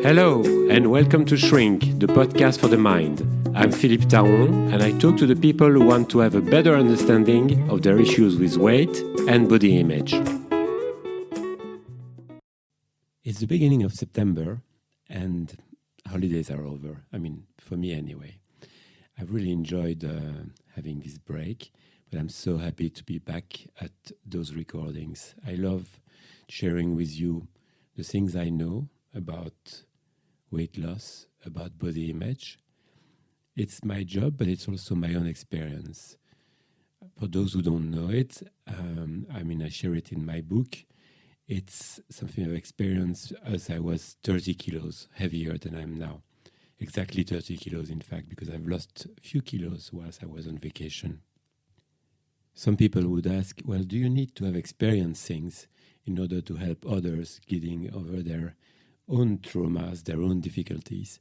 Hello, and welcome to Shrink, the podcast for the mind. I'm Philippe, and I talk to the people who want to have a better understanding of their issues with weight and body image. It's the beginning of September, and holidays are over. I mean, for me anyway. I've really enjoyed having this break, but I'm so happy to be back at those recordings. I love sharing with you the things I know about weight loss, about body image. It's my job, but it's also my own experience. For those who don't know it, I share it in my book. It's something I've experienced as I was 30 kilos heavier than I am now. Exactly 30 kilos, in fact, because I've lost a few kilos whilst I was on vacation. Some people would ask, well, do you need to have experienced things in order to help others getting over their own traumas, their own difficulties?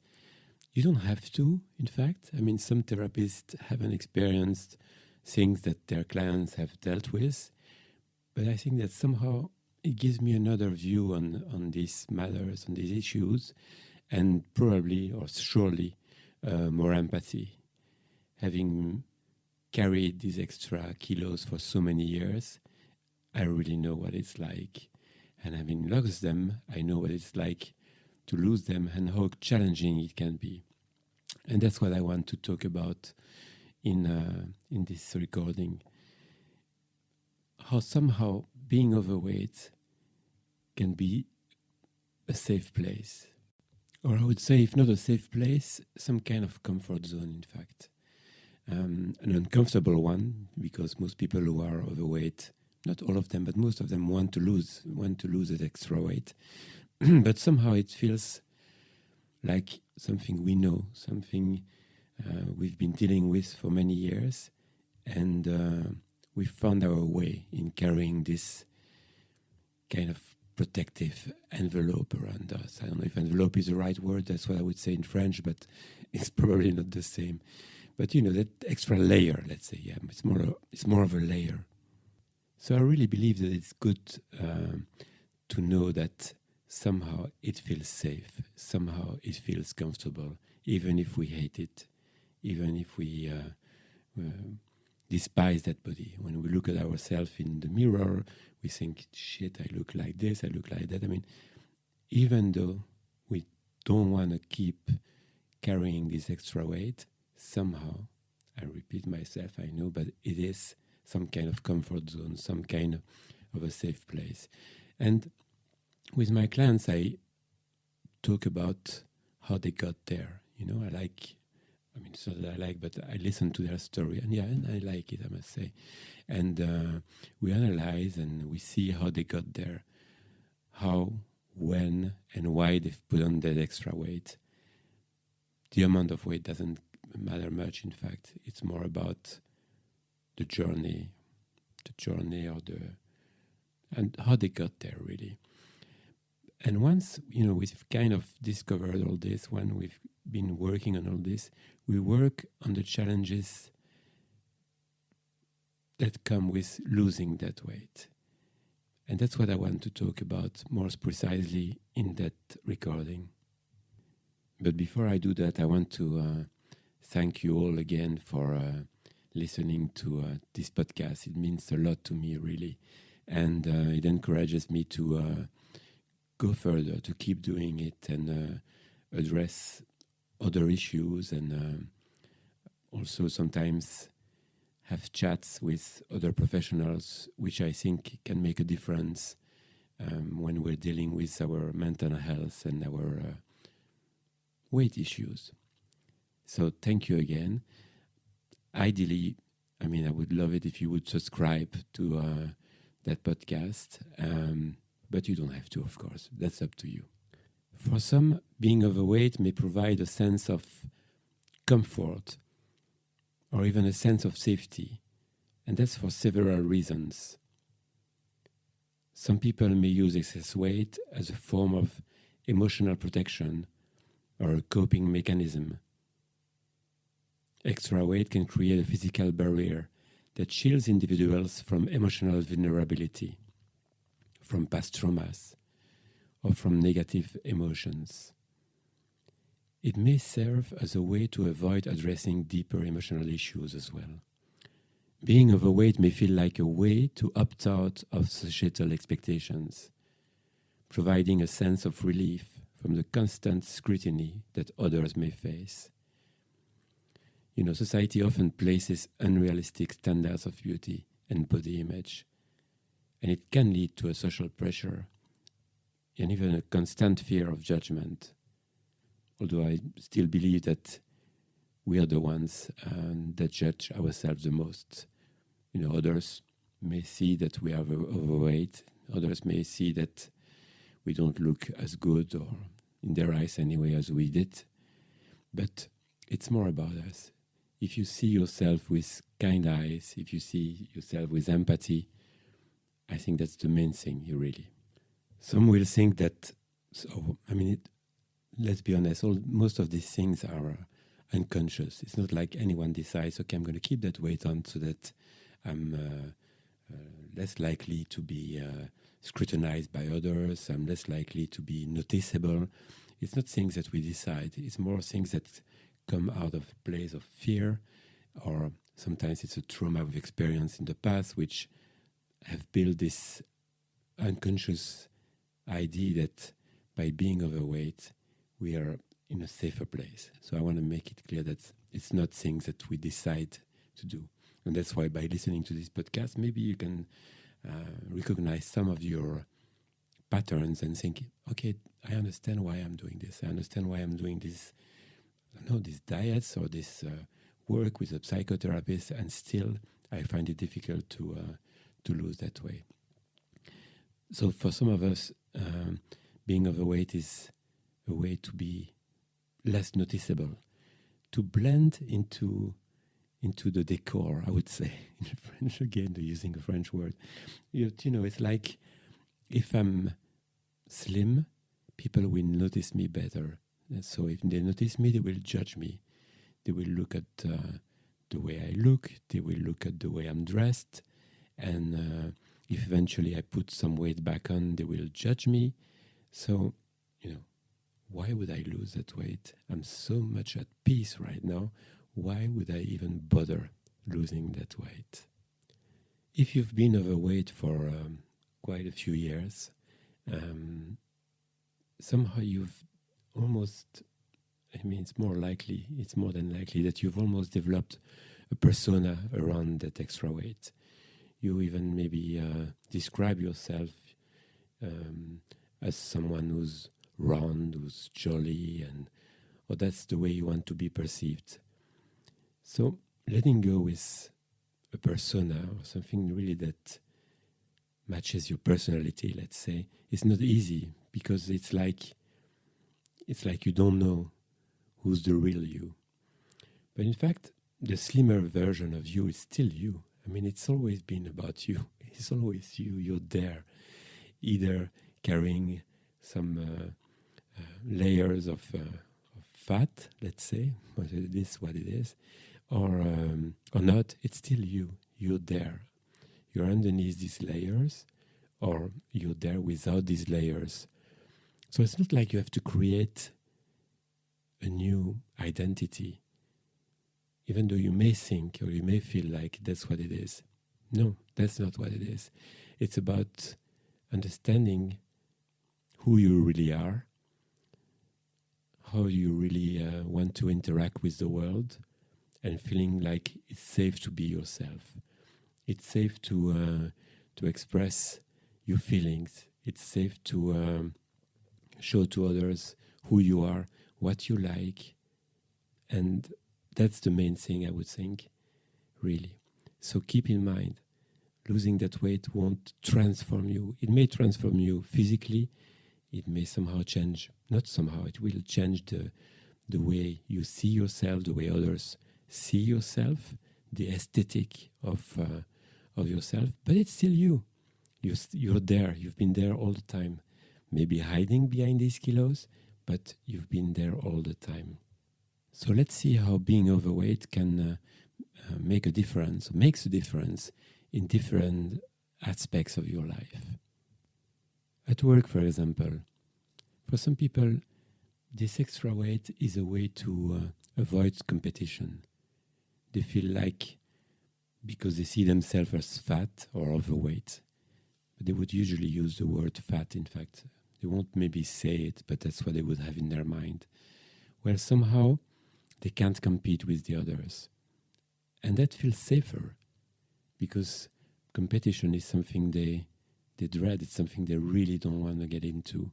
You don't have to, in fact. I mean, some therapists haven't experienced things that their clients have dealt with, but I think that somehow it gives me another view on these matters, on these issues, and probably or surely more empathy. Having carried these extra kilos for so many years, I really know what it's like. And having lost them, I know what it's like to lose them and how challenging it can be. And that's what I want to talk about in this recording. How somehow being overweight can be a safe place. Or I would say, if not a safe place, some kind of comfort zone, in fact. An uncomfortable one, because most people who are overweight, not all of them, but most of them want to lose that extra weight. But somehow it feels like something we know, something we've been dealing with for many years, and we found our way in carrying this kind of protective envelope around us. I don't know if envelope is the right word, that's what I would say in French, but it's probably not the same. But that extra layer, let's say, it's more of a layer. So I really believe that it's good to know that somehow it feels safe, somehow it feels comfortable, even if we hate it, even if we despise that body. When we look at ourselves in the mirror, we think, shit, I look like this, I look like that. I mean, even though we don't want to keep carrying this extra weight, somehow, I repeat myself, I know, but it is some kind of comfort zone, some kind of a safe place. And with my clients, I talk about how they got there. It's not that I like, but I listen to their story. And I like it, I must say. And we analyze and we see how they got there, how, when, and why they've put on that extra weight. The amount of weight doesn't matter much, in fact. It's more about the journey and how they got there, really. And once, we've kind of discovered all this, when we've been working on all this, we work on the challenges that come with losing that weight. And that's what I want to talk about more precisely in that recording. But before I do that, I want to thank you all again for listening to this podcast. It means a lot to me, really. And it encourages me to go further, to keep doing it and address other issues, and also sometimes have chats with other professionals, which I think can make a difference when we're dealing with our mental health and our weight issues. So thank you again. Ideally, I would love it if you would subscribe to that podcast, but you don't have to, of course. That's up to you. For some, being overweight may provide a sense of comfort or even a sense of safety, and that's for several reasons. Some people may use excess weight as a form of emotional protection or a coping mechanism. Extra weight can create a physical barrier that shields individuals from emotional vulnerability, from past traumas, or from negative emotions. It may serve as a way to avoid addressing deeper emotional issues as well. Being overweight may feel like a way to opt out of societal expectations, providing a sense of relief from the constant scrutiny that others may face. Society often places unrealistic standards of beauty and body image, and it can lead to a social pressure and even a constant fear of judgment. Although I still believe that we are the ones that judge ourselves the most. Others may see that we are overweight. Others may see that we don't look as good, or in their eyes anyway, as we did. But it's more about us. If you see yourself with kind eyes, if you see yourself with empathy, I think that's the main thing, really. Some will think that, let's be honest, most of these things are unconscious. It's not like anyone decides, okay, I'm going to keep that weight on so that I'm less likely to be scrutinized by others. I'm less likely to be noticeable. It's not things that we decide. It's more things that come out of a place of fear, or sometimes it's a trauma we've experienced in the past, which have built this unconscious idea that by being overweight, we are in a safer place. So I want to make it clear that it's not things that we decide to do. And that's why by listening to this podcast, maybe you can recognize some of your patterns and think, okay, I understand why I'm doing this. I understand why I'm doing this, these diets or this work with a psychotherapist, and still I find it difficult to lose that weight. So for some of us, being overweight is a way to be less noticeable, to blend into the decor, I would say. In French, again, they're using a French word. It's like if I'm slim, people will notice me better. And so if they notice me, they will judge me. They will look at the way I look. They will look at the way I'm dressed. And if eventually I put some weight back on, they will judge me. So, why would I lose that weight? I'm so much at peace right now. Why would I even bother losing that weight? If you've been overweight for quite a few years, somehow you've almost, it's more than likely that you've almost developed a persona around that extra weight. You even maybe describe yourself as someone who's round, who's jolly, or that's the way you want to be perceived. So letting go with a persona or something really that matches your personality, let's say, is not easy, because it's like you don't know who's the real you. But in fact, the slimmer version of you is still you. It's always been about you. It's always you. You're there, either carrying some layers of fat, let's say, it is what it is, or not. It's still you. You're there. You're underneath these layers, or you're there without these layers. So it's not like you have to create a new identity, even though you may think or you may feel like that's what it is. No, that's not what it is. It's about understanding who you really are, how you really want to interact with the world, and feeling like it's safe to be yourself. It's safe to express your feelings. It's safe to show to others who you are, what you like. And that's the main thing, I would think, really. So keep in mind, losing that weight won't transform you. It may transform you physically. It may somehow change, not somehow, it will change the way you see yourself, the way others see yourself, the aesthetic of yourself. But it's still you. You're there. You've been there all the time. Maybe hiding behind these kilos, but you've been there all the time. So let's see how being overweight can makes a difference in different aspects of your life. At work, for example, For some people, this extra weight is a way to avoid competition. They feel like, because they see themselves as fat or overweight, but they would usually use the word fat, in fact. They won't maybe say it, but that's what they would have in their mind. Well, somehow they can't compete with the others. And that feels safer, because competition is something they dread. It's something they really don't want to get into.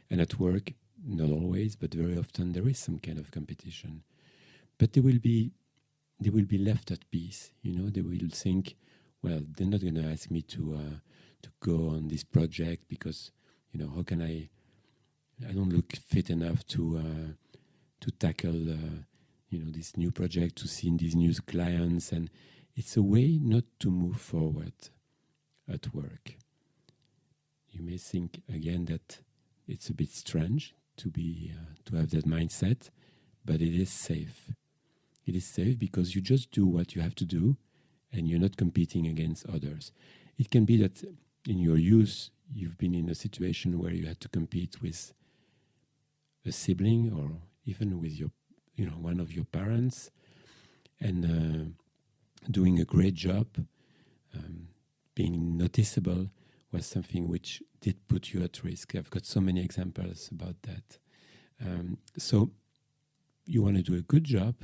And at work, not always, but very often there is some kind of competition. But they will be left at peace. They will think, well, they're not going to ask me to go on this project because, how can I don't look fit enough to tackle, this new project, to see these new clients. And it's a way not to move forward at work. You may think again that it's a bit strange to have that mindset, but it is safe. It is safe because you just do what you have to do and you're not competing against others. It can be that in your youth, you've been in a situation where you had to compete with a sibling or even with one of your parents, and doing a great job, being noticeable was something which did put you at risk. I've got so many examples about that. So you want to do a good job,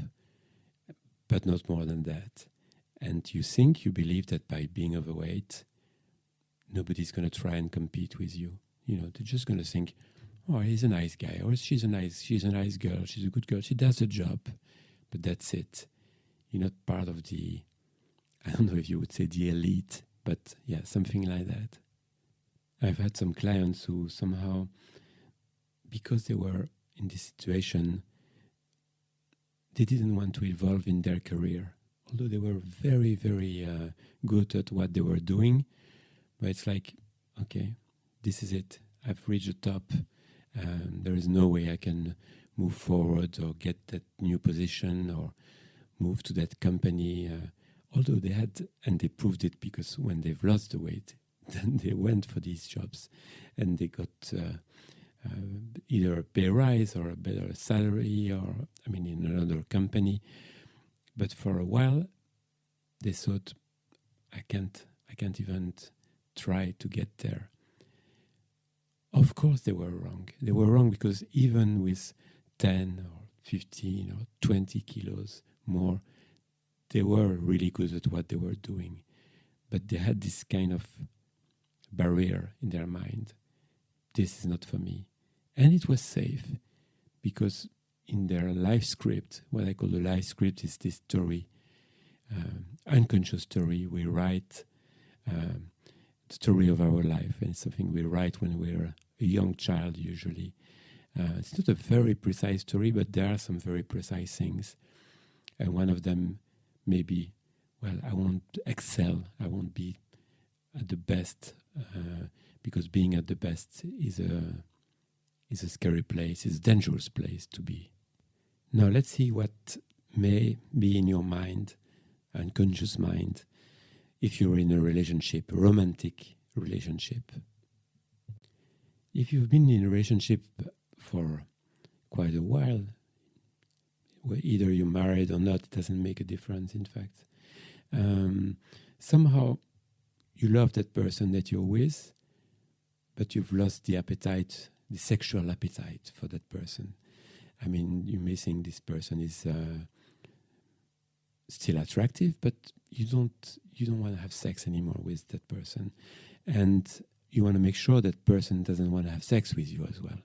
but not more than that. And you believe that by being overweight, nobody's going to try and compete with you. They're just going to think, oh, he's a nice guy, or she's a nice girl, she's a good girl, she does the job, but that's it. You're not part of the, I don't know if you would say the elite, but yeah, something like that. I've had some clients who somehow, because they were in this situation, they didn't want to evolve in their career, although they were very, very good at what they were doing. But it's like, okay, this is it. I've reached the top. There is no way I can move forward or get that new position or move to that company. Although they had, and they proved it, because when they've lost the weight, then they went for these jobs and they got either a pay rise or a better salary, or in another company. But for a while, they thought, I can't even try to get there. Of course, they were wrong. They were wrong because even with 10 or 15 or 20 kilos more, they were really good at what they were doing. But they had this kind of barrier in their mind. This is not for me. And it was safe because in their life script, what I call the life script is this story, unconscious story. We write the story of our life, and it's something we write when we're a young child usually. It's not a very precise story, but there are some very precise things. And one of them may be, well, I won't excel, I won't be at the best, because being at the best is a scary place, is a dangerous place to be. Now let's see what may be in your mind, unconscious mind, if you're in a relationship, a romantic relationship. If you've been in a relationship for quite a while, where either you're married or not, it doesn't make a difference, in fact. Somehow you love that person that you're with, but you've lost the appetite, the sexual appetite for that person. You may think this person is still attractive, but you don't want to have sex anymore with that person. And you want to make sure that person doesn't want to have sex with you as well,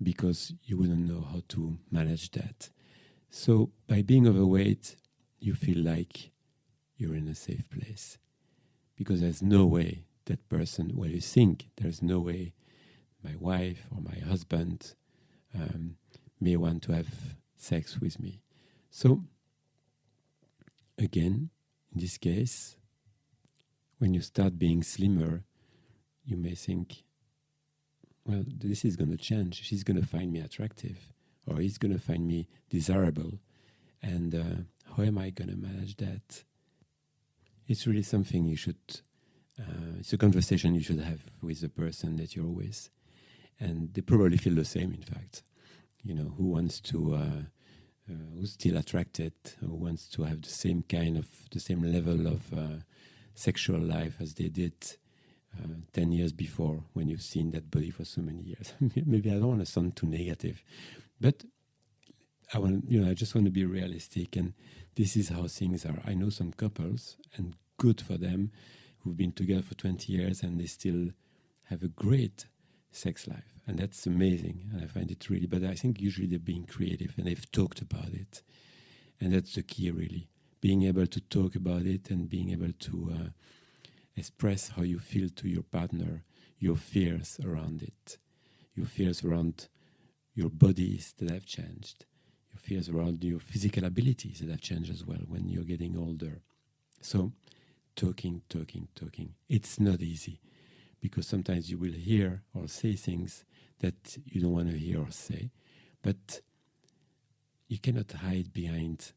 because you wouldn't know how to manage that. So by being overweight, you feel like you're in a safe place, because there's no way that person, well, you think there's no way my wife or my husband may want to have sex with me. So again, in this case, when you start being slimmer, you may think, well, this is going to change. She's going to find me attractive, or he's going to find me desirable. And how am I going to manage that? It's really something you should, it's a conversation you should have with the person that you're with. and they probably feel the same. In fact, who wants to, who's still attracted, who wants to have the same level of sexual life as they did 10 years before, when you've seen that body for so many years. Maybe I don't want to sound too negative, but I just want to be realistic, and this is how things are. I know some couples, and good for them, who've been together for 20 years and they still have a great sex life, and that's amazing, and I find it really, but I think usually they're being creative and they've talked about it, and that's the key, really, being able to talk about it and being able to express how you feel to your partner, your fears around it, your fears around your bodies that have changed, your fears around your physical abilities that have changed as well when you're getting older. So talking. It's not easy, because sometimes you will hear or say things that you don't want to hear or say, but you cannot hide behind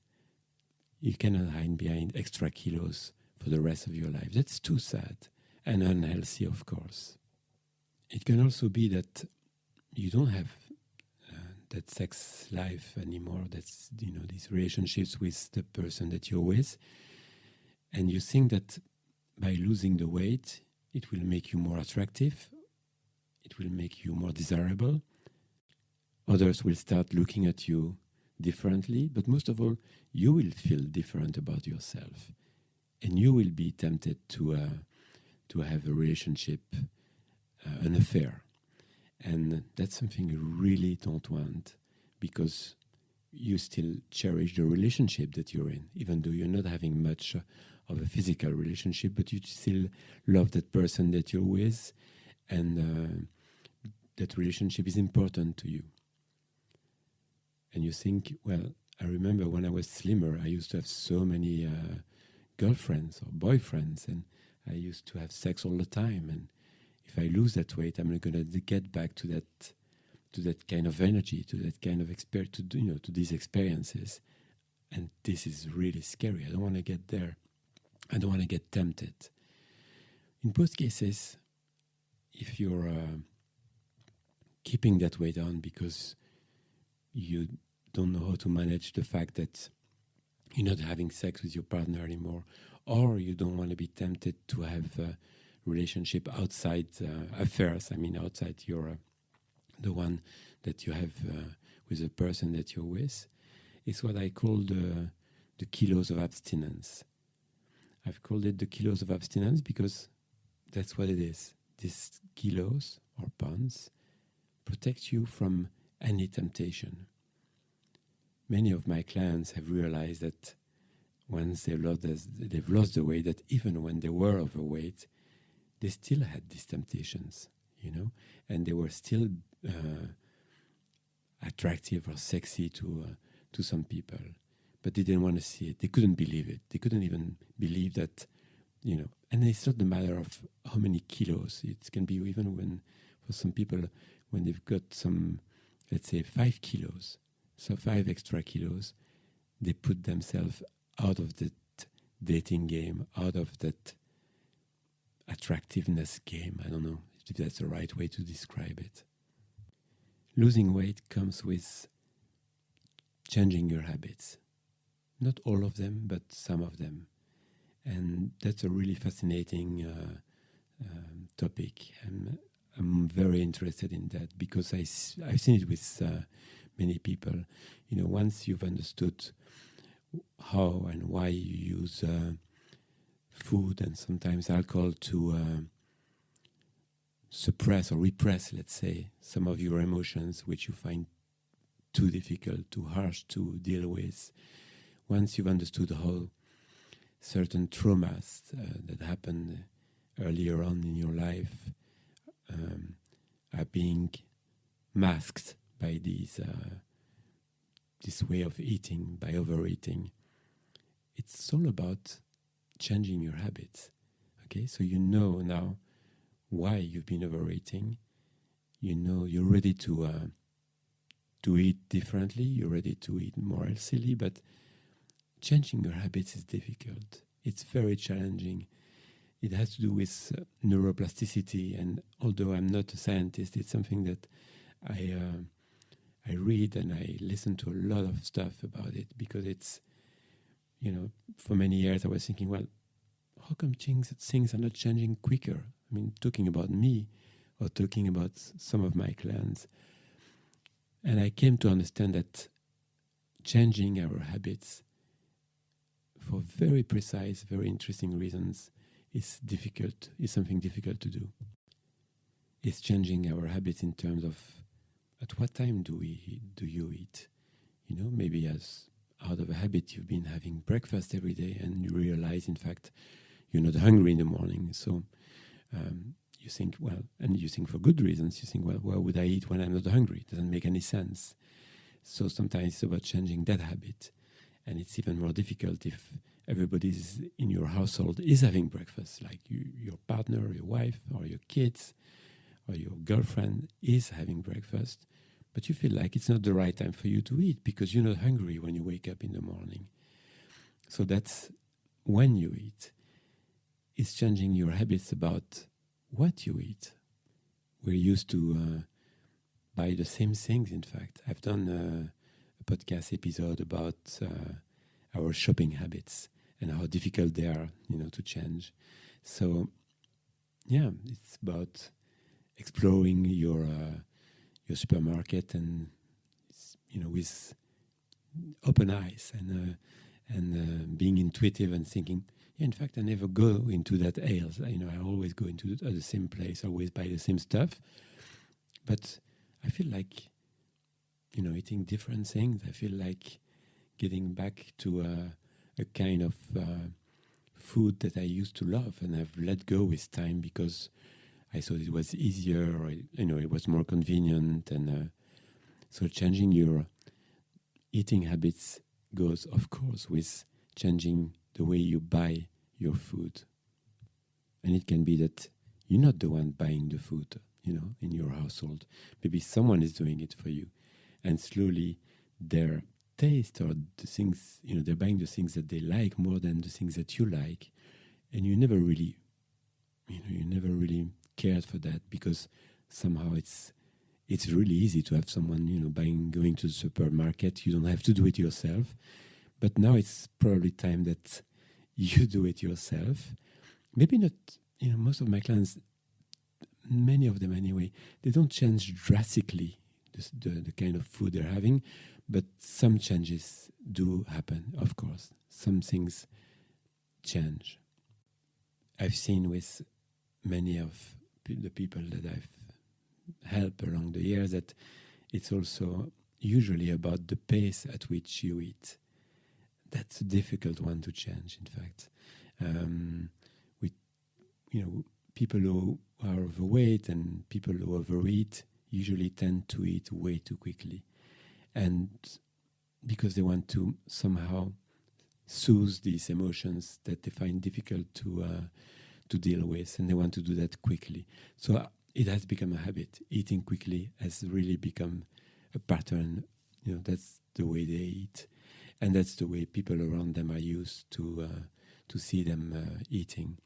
extra kilos for the rest of your life. That's too sad and unhealthy, of course. It can also be that you don't have that sex life anymore. That's, these relationships with the person that you're with, and you think that by losing the weight, it will make you more attractive, it will make you more desirable. Others will start looking at you differently, but most of all, you will feel different about yourself, and you will be tempted to have a relationship, an affair, and that's something you really don't want, because you still cherish the relationship that you're in, even though you're not having much of a physical relationship, but you still love that person that you're with, and that relationship is important to you. And you think, well, I remember when I was slimmer, I used to have so many girlfriends or boyfriends, and I used to have sex all the time. And if I lose that weight, I'm not going to get back to that kind of energy, to that kind of to these experiences. And this is really scary. I don't want to get there. I don't want to get tempted. In both cases, if you're keeping that weight on because you don't know how to manage the fact that you're not having sex with your partner anymore, or you don't want to be tempted to have a relationship outside affairs, outside your the one that you have with the person that you're with, it's what I call the kilos of abstinence. I've called it the kilos of abstinence because that's what it is. These kilos or pounds protect you from any temptation. Many of my clients have realized that once they've lost the weight, that even when they were overweight, they still had these temptations, and they were still attractive or sexy to some people, but they didn't want to see it. They couldn't believe it. They couldn't even believe that, and it's not a matter of how many kilos. It can be even when, for some people, when they've got some, let's say 5 kilos, so 5 extra kilos, they put themselves out of that dating game, out of that attractiveness game. I don't know if that's the right way to describe it. Losing weight comes with changing your habits. Not all of them, but some of them. And that's a really fascinating topic. And I'm very interested in that because I've seen it with many people. Once you've understood how and why you use food and sometimes alcohol to suppress or repress, let's say, some of your emotions which you find too difficult, too harsh to deal with. Once you've understood how certain traumas that happened earlier on in your life are being masked by this way of eating, by overeating, it's all about changing your habits. Okay, so now why you've been overeating. You're ready to eat differently. You're ready to eat more healthily, but changing your habits is difficult. It's very challenging. it has to do with neuroplasticity. And although I'm not a scientist, it's something that I read and I listen to a lot of stuff about it, because it's, for many years I was thinking, well, how come things are not changing quicker? I mean, talking about me or talking about some of my clients. And I came to understand that changing our habits for very precise, very interesting reasons is something difficult to do. It's changing our habits in terms of at what time do you eat? Maybe as out of a habit you've been having breakfast every day and you realize, in fact, you're not hungry in the morning. So you think, well, and you think for good reasons, you think, well, why would I eat when I'm not hungry? It doesn't make any sense. So sometimes it's about changing that habit. And it's even more difficult if everybody in your household is having breakfast, like your partner, your wife, or your kids, or your girlfriend is having breakfast, but you feel like it's not the right time for you to eat because you're not hungry when you wake up in the morning. So that's when you eat. It's changing your habits about what you eat. We're used to buy the same things, in fact. I've done a podcast episode about our shopping habits and how difficult they are, to change. So, yeah, it's about exploring your supermarket and with open eyes and being intuitive and thinking. Yeah, in fact, I never go into that aisle. I always go into the same place, always buy the same stuff. But I feel like, eating different things. I feel like getting back to a kind of food that I used to love, and I've let go with time because I thought it was easier, or it was more convenient, and so changing your eating habits goes, of course, with changing the way you buy your food. And it can be that you're not the one buying the food, in your household. Maybe someone is doing it for you, and slowly their taste or the things, they're buying the things that they like more than the things that you like, and you never really cared for that because somehow it's really easy to have someone going to the supermarket. You don't have to do it yourself, but now it's probably time that you do it yourself. Maybe not. Most of my clients, many of them anyway, they don't change drastically the kind of food they're having, but some changes do happen. Of course, some things change. I've seen with many of the people that I've helped along the years that it's also usually about the pace at which you eat. That's a difficult one to change, in fact. People who are overweight and people who overeat usually tend to eat way too quickly. And because they want to somehow soothe these emotions that they find difficult to deal with, and they want to do that quickly. So it has become a habit. Eating quickly has really become a pattern. That's the way they eat, and that's the way people around them are used to see them eating.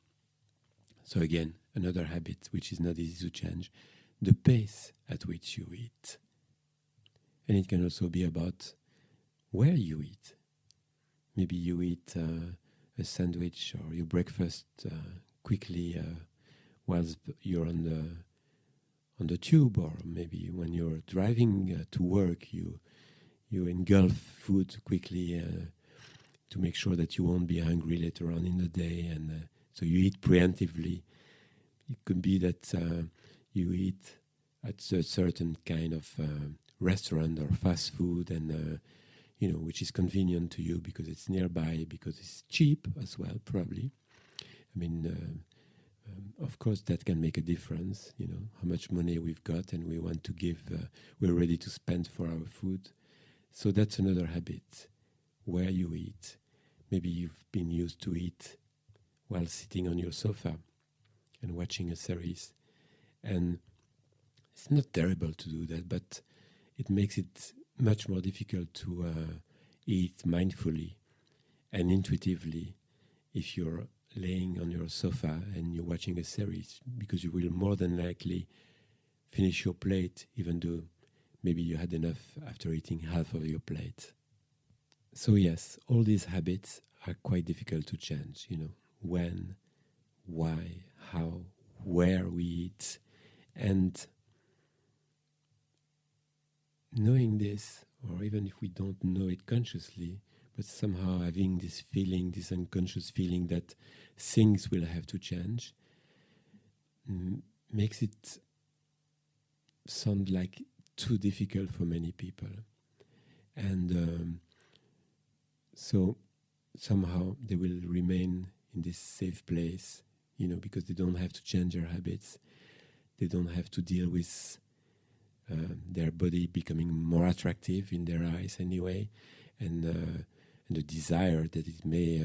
So again, another habit which is not easy to change, the pace at which you eat. And it can also be about where you eat. Maybe you eat a sandwich or your breakfast quickly whilst you're on the tube, or maybe when you're driving to work, you engulf food quickly to make sure that you won't be hungry later on in the day, and so you eat preemptively. It could be that you eat at a certain kind of restaurant or fast food, and which is convenient to you because it's nearby, because it's cheap as well, probably. I mean, of course, that can make a difference. How much money we've got, and we want to give. We're ready to spend for our food. So that's another habit. Where you eat. Maybe you've been used to eat while sitting on your sofa and watching a series, and it's not terrible to do that, but it makes it much more difficult to eat mindfully and intuitively if you're laying on your sofa and you're watching a series, because you will more than likely finish your plate, even though maybe you had enough after eating half of your plate. So yes, all these habits are quite difficult to change, when, why, how, where we eat. And knowing this, or even if we don't know it consciously, but somehow having this feeling, this unconscious feeling that things will have to change, makes it sound like too difficult for many people. And so somehow they will remain in this safe place, because they don't have to change their habits. They don't have to deal with their body becoming more attractive in their eyes anyway, and the desire that it may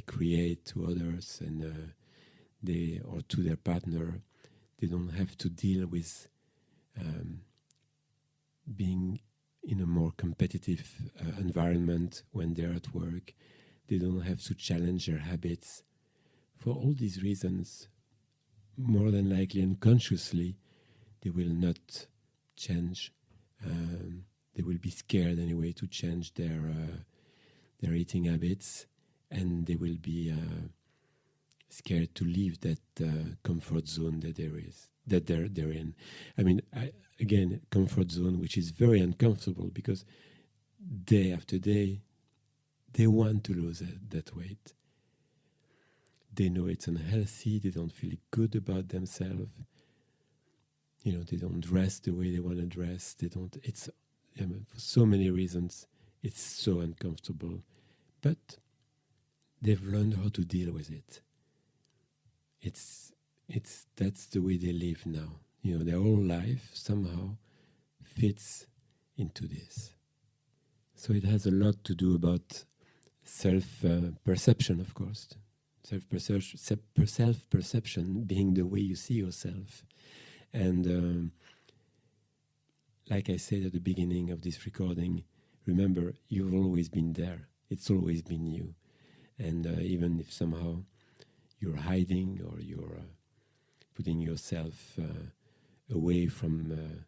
create to others, and they, or to their partner. They don't have to deal with being in a more competitive environment when they're at work. They don't have to challenge their habits. For all these reasons, more than likely unconsciously, they will not change. They will be scared anyway to change their eating habits, and they will be scared to leave that comfort zone that they're in. I mean, again, comfort zone, which is very uncomfortable, because day after day, they want to lose that weight. They know it's unhealthy. They don't feel good about themselves. They don't dress the way they want to dress. They don't. It's for so many reasons, it's so uncomfortable. But they've learned how to deal with it. That's the way they live now. Their whole life somehow fits into this. So it has a lot to do about self-perception, of course. Self-perception being the way you see yourself. And like I said at the beginning of this recording, remember, you've always been there. It's always been you. And even if somehow you're hiding, or you're putting yourself away from,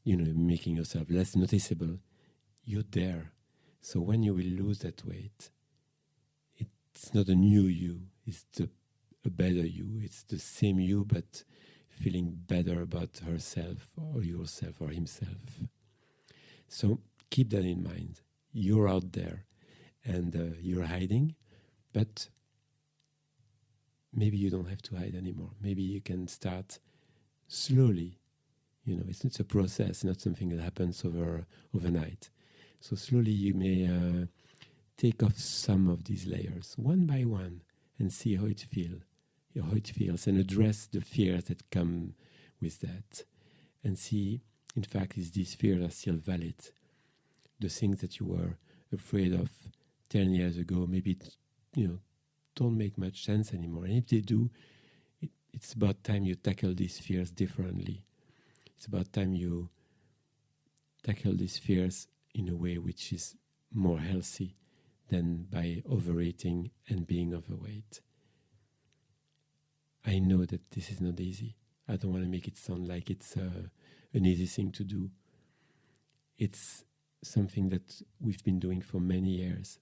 making yourself less noticeable, you're there. So when you will lose that weight, it's not a new you, it's a better you. It's the same you, but feeling better about herself or yourself or himself. So keep that in mind. You're out there and you're hiding, but maybe you don't have to hide anymore. Maybe you can start slowly. It's a process, not something that happens overnight. So slowly you may take off some of these layers one by one and see how it feels, and address the fears that come with that, and see, in fact, is these fears are still valid. The things that you were afraid of 10 years ago, maybe don't make much sense anymore. And if they do, it's about time you tackle these fears differently. It's about time you tackle these fears in a way which is more healthy than by overeating and being overweight. I know that this is not easy. I don't want to make it sound like it's an easy thing to do. It's something that we've been doing for many years.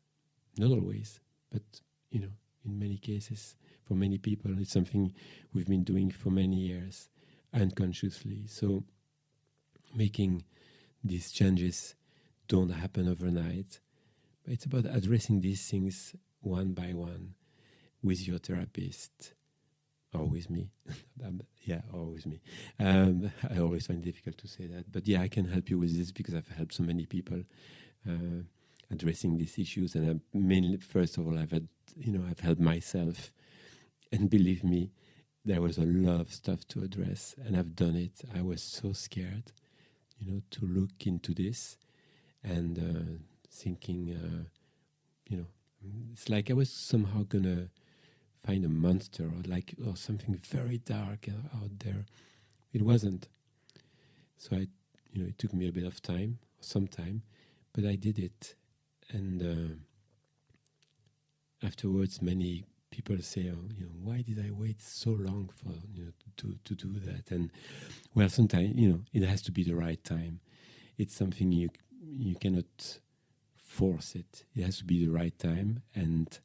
Not always, but, in many cases, for many people, it's something we've been doing for many years, unconsciously. So making these changes don't happen overnight. But it's about addressing these things one by one with your therapist, or with me. Or with me. I always find it difficult to say that. But I can help you with this, because I've helped so many people addressing these issues. And mainly, first of all, I've helped myself. And believe me, there was a lot of stuff to address. And I've done it. I was so scared, to look into this. And thinking, it's like I was somehow going to find a monster or something very dark out there. It wasn't. So it took me a bit of time, some time, but I did it. And afterwards, many people say, oh, why did I wait so long for to do that? And well, sometimes it has to be the right time. It's something you cannot force it. It has to be the right time, and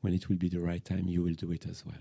when it will be the right time, you will do it as well.